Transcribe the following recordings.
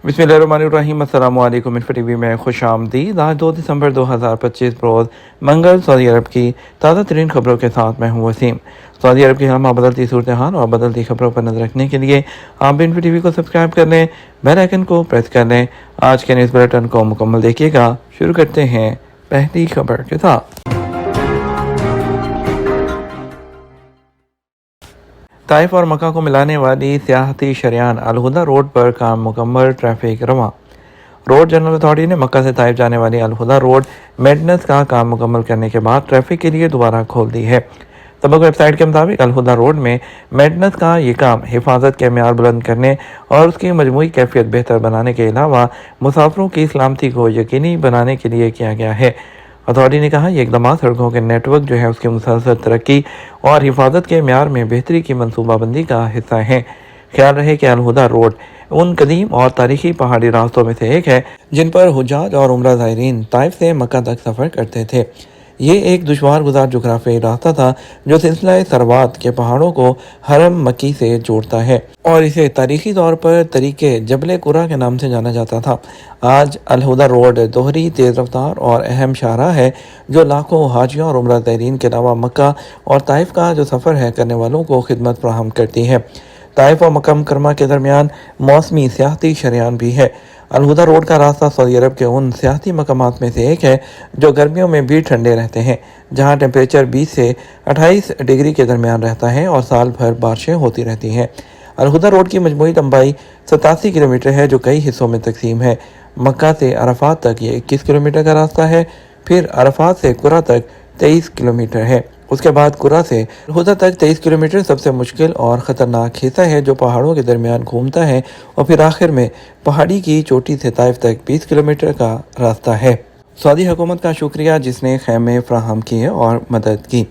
बिस्मिल्लाहिर्रहमानिर्रहीम। अस्सलाम वालेकुम। इन्फो टीवी में खुश आमदीद। आज 2 दिसंबर 2025 रोज़ मंगल सऊदी अरब की ताज़ा तरीन खबरों के साथ मैं हूँ वसीम। सऊदी अरब की हम बदलती सूरत हाल और बदलती खबरों पर नजर रखने के लिए आप भी इन्फो टीवी को सब्सक्राइब कर लें, बेल आइकन को प्रेस कर लें। आज के न्यूज़ बुलेटिन को मुकम्मल देखिएगा। शुरू करते हैं पहली खबर के साथ। ताइफ और मक्का को मिलाने वाली सियाहती शरियान अल-हुदा रोड पर काम मुकम्मल, ट्रैफिक रवां। रोड जनरल अथॉरिटी ने मक्का से ताइफ जाने वाली अल-हुदा रोड मेंटेनेंस का काम मुकम्मल करने के बाद ट्रैफिक के लिए दोबारा खोल दी है। सबक वेबसाइट के मुताबिक अल-हुदा रोड में मेंटेनेंस का ये काम हिफाजत के मेयार बुलंद करने और उसकी मजमूई कैफियत बेहतर बनाने के अलावा मुसाफिरों की सलामती को यकीनी बनाने के लिए किया गया है। अथॉरिटी ने कहा, ये इकदाम सड़कों के नेटवर्क जो है उसकी मुसलसल तरक्की और हिफाजत के म्यार में बेहतरी की मनसूबाबंदी का हिस्सा है। ख्याल रहे कि अल-हुदा रोड उन कदीम और तारीखी पहाड़ी रास्तों में से एक है जिन पर हुज्जाज और उम्रा ज़ायरीन ताइफ से मक्का तक सफ़र करते थे। ये एक दुश्वार गुजार जोग्राफियाई रास्ता था जो सिलसिला सरवात के पहाड़ों को हरम मक्की से जोड़ता है और इसे तारीखी तौर पर तरीके जबल कुरा के नाम से जाना जाता था। आज अल-हुदा रोड दोहरी तेज़ रफ्तार और अहम शाहराह है जो लाखों हाजियों और उम्रा ज़ायरीन के अलावा मक्का और ताइफ का जो सफ़र है करने वालों को खिदमत फराहम करती है। ताइफ और मक्का मुकरमा के दरमियान मौसमी सियाहती शरियान भी है। अल-हुदा रोड का रास्ता सऊदी अरब के उन सियाहती मकामात में से एक है जो गर्मियों में भी ठंडे रहते हैं, जहां टेम्परेचर 20 से 28 डिग्री के दरमियान रहता है और साल भर बारिशें होती रहती हैं। अल-हुदा रोड की मजमूई लंबाई 87 किलोमीटर है जो कई हिस्सों में तकसीम है। मक्का से अराफात तक ये 21 किलोमीटर का रास्ता है, फिर अराफात से कुरा तक 23 किलोमीटर है। उसके बाद कुरा से अल-हुदा तक 23 किलोमीटर सबसे मुश्किल और ख़तरनाक हिस्सा है जो पहाड़ों के दरमियान घूमता है और फिर आखिर में पहाड़ी की चोटी से ताइफ तक 20 किलोमीटर का रास्ता है। सऊदी हुकूमत का शुक्रिया जिसने खैमे फ्राहम किए और मदद की।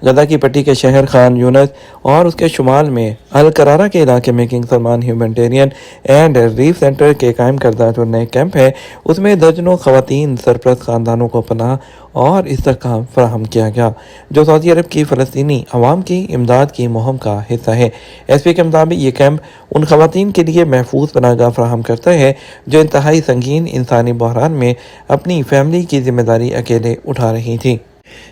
गदा की पट्टी के शहर खान यूनस और उसके शुमाल में अल करारा के इलाके में king Salman humanitarian and relief centre के कायम करदा जो नए कैंप है उसमें दर्जनों खवातीन सरप्रस्त ख़ानदानों को पनाह और इस्तेहकाम फराहम किया गया जो सऊदी अरब की फ़लस्तीनी अवाम की इमदाद की मुहिम का हिस्सा है। SP के मुताबिक ये कैंप उन खवातीन के लिए महफूज पनाहगाह फराहम करता है जो इंतहाई संगीन इंसानी बहरान में अपनी फैमिली की जिम्मेदारी अकेले उठा रही थी।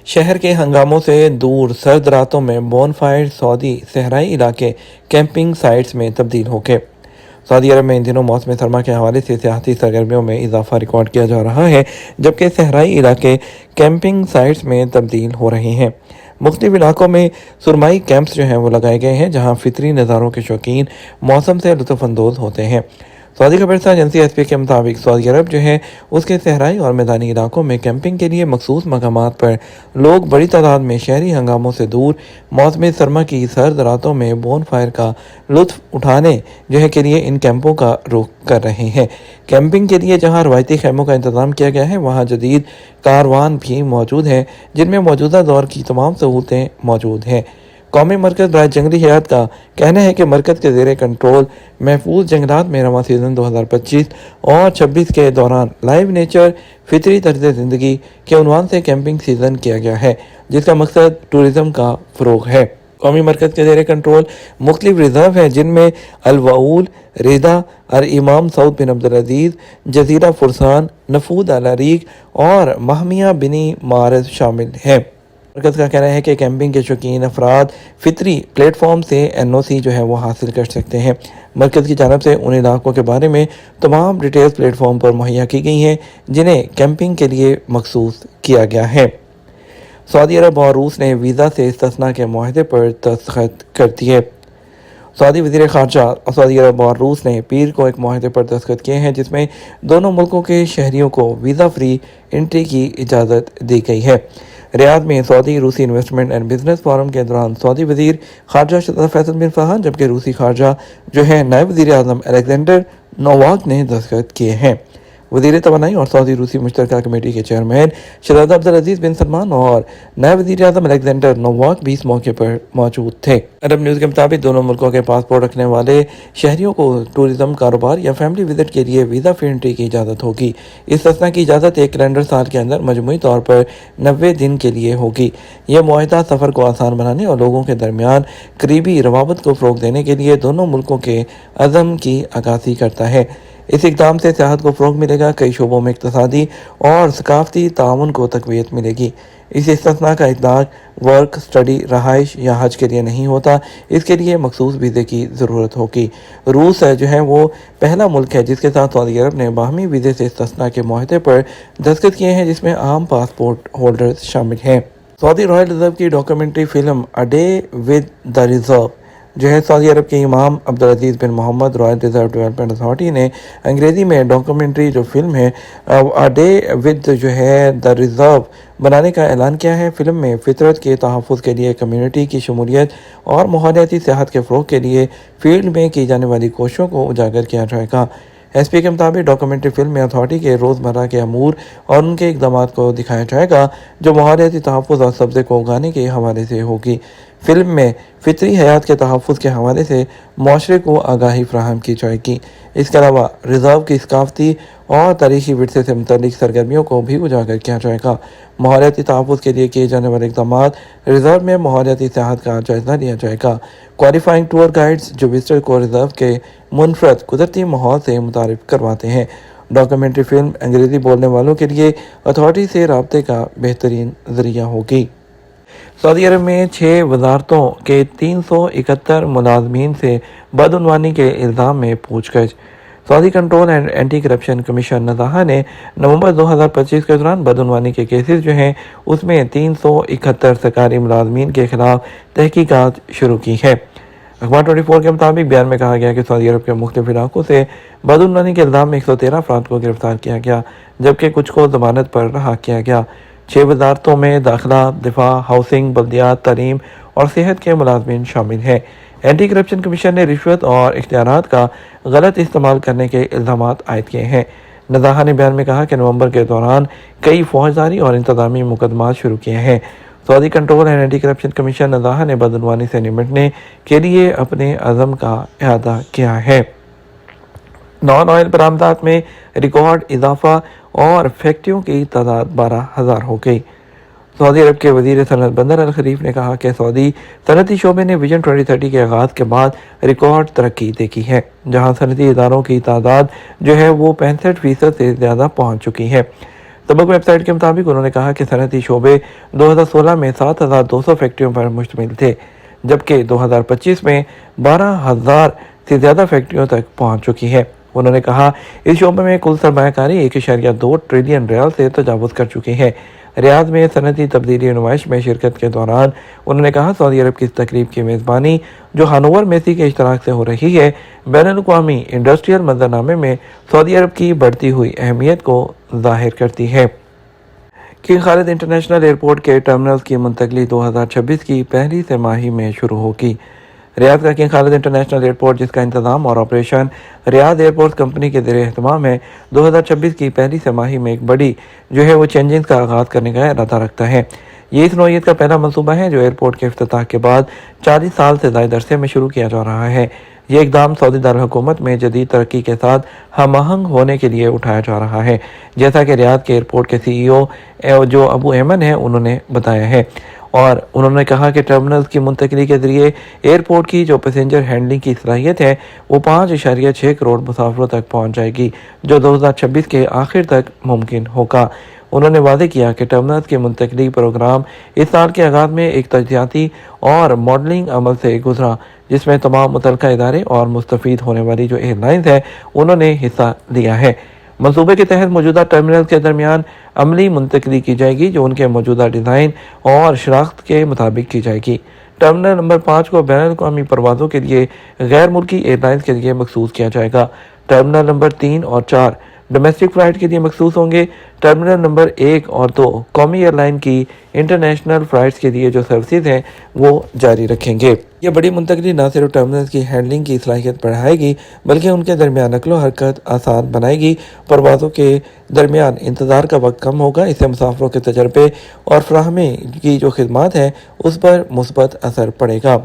शहर के हंगामों से दूर सर्द रातों में बोनफायर सऊदी सहराई इलाके कैंपिंग साइट्स में तब्दील हो गए। सऊदी अरब में इन दिनों मौसम सरमा के हवाले से सियाहती सरगर्मियों में इजाफा रिकॉर्ड किया जा रहा है, जबकि सहराई इलाके कैंपिंग साइट्स में तब्दील हो रहे हैं। मुख्तलिफ इलाकों में सुरमाई कैंप्स जो हैं वो लगाए गए हैं जहाँ फितरी नज़ारों के शौकीन मौसम से लुत्फ़अंदोज़ होते हैं। सऊदी खबरसां एजेंसी SP के मुताबिक सऊदी अरब जो है उसके सहराई और मैदानी इलाकों में कैंपिंग के लिए मखसूस मकामात पर लोग बड़ी तादाद में शहरी हंगामों से दूर मौसम सरमा की सर्द रातों में बोन फायर का लुत्फ उठाने जो है के लिए इन कैंपों का रुख कर रहे हैं। कैंपिंग के लिए जहां रवायती खैमों का इंतजाम किया गया है वहां जदीद कारवान भी मौजूद हैं जिनमें मौजूदा दौर की तमाम सहूलतें मौजूद हैं। कौमी मरकज़ बराए जंगली हयात का कहना है कि मरकज़ के ज़ेरे कंट्रोल महफूज जंगलात में रवां सीज़न 2025 और 26 के दौरान लाइव नेचर फितरी तर्ज ज़िंदगी के उन्वान से कैंपिंग सीज़न किया गया है जिसका मकसद टूरिज़म का फ़रोग़ है। कौमी मरकज़ के ज़ेरे कंट्रोल मुख्तलिफ रिज़र्व हैं जिनमें अल-वऊल, रेदा, अल-इमाम सऊद बिन अब्दुल अज़ीज़, जज़ीरा फुरसान, नफूद अल-अरीक और महमिया बिनी मारज शामिल हैं। मरकज़ का कहना है कि कैंपिंग के शौकीन अफराद फितरी प्लेटफॉर्म से NOC जो है वो हासिल कर सकते हैं। मरकज़ की जानब से उन इलाकों के बारे में तमाम डिटेल्स प्लेटफॉर्म पर मुहैया की गई हैं जिन्हें कैंपिंग के लिए मखसूस किया गया है। सऊदी अरब और रूस ने वीज़ा से इस्तिस्ना के मुआहदे पर दस्तखत कर दिए। सऊदी वज़ीर ख़ारजा सऊदी अरब और रूस ने पीर को एक मुआहदे पर दस्तखत किए हैं जिसमें दोनों मुल्कों के शहरियों को वीज़ा फ्री एंट्री की इजाज़त दी गई है। रियाद में सऊदी रूसी इन्वेस्टमेंट एंड बिजनेस फोरम के दौरान सऊदी वज़ीर ख़ारजा शहज़ादा फैसल बिन फरहान जबकि रूसी ख़ारजा जो है नायब वज़ीर आज़म अलेक्जेंडर नोवाक ने दस्तखत किए हैं। वज़ीर तवानाई और सऊदी रूसी मुश्तरका कमेटी के चेयरमैन शहज़ादा अब्दुल अज़ीज़ बिन सलमान और नायब वज़ीर आज़म अलेक्जेंडर नोवाक भी इस मौके पर मौजूद थे। अरब न्यूज़ के मुताबिक दोनों मुल्कों के पासपोर्ट रखने वाले शहरियों को टूरिज़म, कारोबार या फैमिली विजिट के लिए वीज़ा फ्री एंट्री की इजाज़त होगी। इस्तिस्ना की इजाज़त एक कैलेंडर साल के अंदर मजमूई तौर पर 90 दिन के लिए होगी। यह मुआहदा सफ़र को आसान बनाने और लोगों के दरमियान करीबी रवाबत को फ़रोग़ देने के लिए दोनों मुल्कों के अज़म की अक्कासी करता है। اس اقدام سے سیاحت کو فروغ ملے گا، کئی شعبوں میں اقتصادی اور ثقافتی تعاون کو تقویت ملے گی۔ اس استثناء کا اطلاق ورک، اسٹڈی، رہائش یا حج کے لیے نہیں ہوتا، اس کے لیے مخصوص ویزے کی ضرورت ہوگی۔ روس جو ہے وہ پہلا ملک ہے جس کے ساتھ سعودی عرب نے باہمی ویزے سے استثناء کے معاہدے پر دستخط کیے ہیں، جس میں عام پاسپورٹ ہولڈرز شامل ہیں۔ سعودی رائل ریزرو کی documentary film a day with the reserve جو ہے سعودی عرب کے امام عبدالعزیز بن محمد رائل ریزرو ڈیولپمنٹ اتھارٹی نے انگریزی میں ڈاکیومنٹری جو فلم ہے اے ڈے ود جو ہے دا ریزرو بنانے کا اعلان کیا ہے۔ فلم میں فطرت کے تحفظ کے لیے کمیونٹی کی شمولیت اور ماحولیاتی صحت کے فروغ کے لیے فیلڈ میں کی جانے والی کوششوں کو اجاگر کیا جائے گا۔ ایس پی کے مطابق ڈاکیومنٹری فلم میں اتھارٹی کے روزمرہ کے امور اور ان کے اقدامات کو دکھایا جائے گا جو ماحولیاتی تحفظ اور سبزے کو اگانے کے حوالے سے ہوگی۔ فلم میں فطری حیات کے تحفظ کے حوالے سے معاشرے کو آگاہی فراہم کی جائے گی۔ اس کے علاوہ ریزرو کی ثقافتی اور تاریخی ورثے سے متعلق سرگرمیوں کو بھی اجاگر کیا جائے گا۔ ماحولیاتی تحفظ کے لیے کیے جانے والے اقدامات، ریزرو میں ماحولیاتی صحت کا جائزہ لیا جائے گا۔ کوالیفائنگ ٹور گائیڈز جو وزٹر کو ریزرو کے منفرد قدرتی ماحول سے متعارف کرواتے ہیں۔ ڈاکیومنٹری فلم انگریزی بولنے والوں کے لیے اتھارٹی سے رابطے کا بہترین ذریعہ ہوگی۔ سعودی عرب میں 6 وزارتوں کے 371 ملازمین سے بدعنوانی کے الزام میں پوچھ گچھ۔ Saudi control and anti corruption commission Nazaha نے نومبر 2025 کے دوران بدعنوانی کے کیسز جو ہیں اس میں 371 سرکاری ملازمین کے خلاف تحقیقات شروع کی ہے۔ اخبار 24 کے مطابق بیان میں کہا گیا کہ سعودی عرب کے مختلف علاقوں سے بدعنوانی کے الزام میں 113 افراد کو گرفتار کیا گیا، جبکہ کچھ کو ضمانت پر رہا کیا گیا۔ 6 وزارتوں میں داخلہ، دفاع، ہاؤسنگ، بلدیات، تعلیم اور صحت کے ملازمین شامل ہیں۔ اینٹی کرپشن کمیشن نے رشوت اور اختیارات کا غلط استعمال کرنے کے الزامات عائد کیے ہیں۔ نزاہا نے بیان میں کہا کہ نومبر کے دوران کئی فوجداری اور انتظامی مقدمات شروع کیے ہیں۔ Saudi control and anti corruption commission Nazaha نے بدعنوانی سے نمٹنے کے لیے اپنے عزم کا اعادہ کیا ہے۔ نان آئل برآمدات میں ریکارڈ اضافہ اور فیکٹریوں کی تعداد 12,000 ہو گئی۔ سعودی عرب کے وزیر صنعت بندر الخلیف نے کہا کہ سعودی صنعتی شعبے نے ویژن 2030 کے آغاز کے بعد ریکارڈ ترقی دیکھی ہے، جہاں صنعتی اداروں کی تعداد جو ہے وہ 65% سے زیادہ پہنچ چکی ہے۔ سبق ویب سائٹ کے مطابق انہوں نے کہا کہ صنعتی شعبے 2016 میں 7,200 فیکٹریوں پر مشتمل تھے، جبکہ 2025 میں 12,000 سے زیادہ فیکٹریوں تک پہنچ چکی ہے۔ انہوں نے کہا اس شعبے میں کل سرمایہ کاری 1.2 ٹریلین ریال سے تجاوز کر چکی ہے۔ ریاض میں صنعتی تبدیلی نمائش میں شرکت کے دوران انہوں نے کہا سعودی عرب کی اس تقریب کی میزبانی جو ہانوور میسی کے اشتراک سے ہو رہی ہے، بین الاقوامی انڈسٹریل منظرنامے میں سعودی عرب کی بڑھتی ہوئی اہمیت کو ظاہر کرتی ہے۔ کنگ خالد انٹرنیشنل ایئرپورٹ کے ٹرمنلز کی منتقلی 2026 کی پہلی سہ ماہی میں شروع ہوگی۔ ریاض کا کنگ خالد انٹرنیشنل ایئرپورٹ جس کا انتظام اور آپریشن ریاض ایئرپورٹ کمپنی کے زیر اہتمام ہے، 2026 کی پہلی سہ ماہی میں ایک بڑی جو ہے وہ چینجنگ کا آغاز کرنے کا ارادہ رکھتا ہے۔ یہ اس نوعیت کا پہلا منصوبہ ہے جو ایئرپورٹ کے افتتاح کے بعد 40 سال سے زائد عرصے میں شروع کیا جا رہا ہے۔ یہ اقدام سعودی دارالحکومت میں جدید ترقی کے ساتھ ہم آہنگ ہونے کے لیے اٹھایا جا رہا ہے، جیسا کہ ریاض کے ایئرپورٹ کے سی ای او جو ابو ایمن ہیں انہوں نے بتایا ہے، اور انہوں نے کہا کہ ٹرمنلز کی منتقلی کے ذریعے ایئرپورٹ کی جو پیسنجر ہینڈلنگ کی صلاحیت ہے وہ 5.6 کروڑ مسافروں تک پہنچ جائے گی، جو 2026 کے آخر تک ممکن ہوگا۔ انہوں نے واضح کیا کہ ٹرمنلز کی منتقلی پروگرام اس سال کے آغاز میں ایک تجزیاتی اور ماڈلنگ عمل سے گزرا، جس میں تمام متعلقہ ادارے اور مستفید ہونے والی جو ایئر لائنز ہیں انہوں نے حصہ لیا ہے۔ منصوبے کے تحت موجودہ ٹرمینلز کے درمیان عملی منتقلی کی جائے گی جو ان کے موجودہ ڈیزائن اور شناخت کے مطابق کی جائے گی۔ ٹرمینل نمبر 5 کو بین الاقوامی پروازوں کے لیے غیر ملکی ایئر لائنز کے لیے مخصوص کیا جائے گا۔ ٹرمینل نمبر 3 اور 4 ڈومیسٹک فلائٹ کے لیے مخصوص ہوں گے۔ ٹرمینل نمبر 1 اور 2 قومی ایئر لائن کی انٹرنیشنل فلائٹس کے لیے جو سروسز ہیں وہ جاری رکھیں گے۔ یہ بڑی منتقلی نہ صرف ٹرمینلز کی ہینڈلنگ کی صلاحیت بڑھائے گی بلکہ ان کے درمیان نقل و حرکت آسان بنائے گی۔ پروازوں کے درمیان انتظار کا وقت کم ہوگا، اس سے مسافروں کے تجربے اور فراہمی کی جو خدمات ہیں اس پر مثبت اثر پڑے گا۔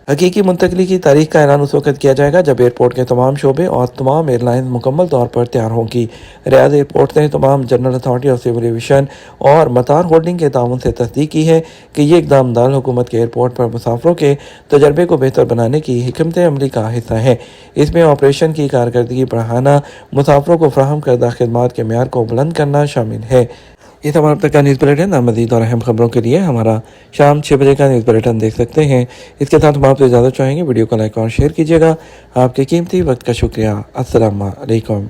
حقیقی منتقلی کی تاریخ کا اعلان اس وقت کیا جائے گا جب ایئرپورٹ کے تمام شعبے اور تمام ایئر لائنز مکمل طور پر تیار ہوں گی۔ ریاض ایئرپورٹ نے تمام general authority of civil aviation اور مطار ہولڈنگ کے تعاون سے تصدیق کی ہے کہ یہ اقدام دارالحکومت کے ایئرپورٹ پر مسافروں کے تجربے کو بہتر بنانے کی حکمت عملی کا حصہ ہے۔ اس میں آپریشن کی کارکردگی بڑھانا، مسافروں کو فراہم کردہ خدمات کے معیار کو بلند کرنا شامل ہے۔ یہ تمام اب تک کا نیوز بلیٹن۔ مزید اور اہم خبروں کے لیے ہمارا شام 6 بجے کا نیوز بلیٹن دیکھ سکتے ہیں۔ اس کے ساتھ ہم آپ سے اجازت چاہیں گے، ویڈیو کو لائک اور شیئر کیجیے گا۔ آپ کے قیمتی وقت کا شکریہ۔ السلام علیکم۔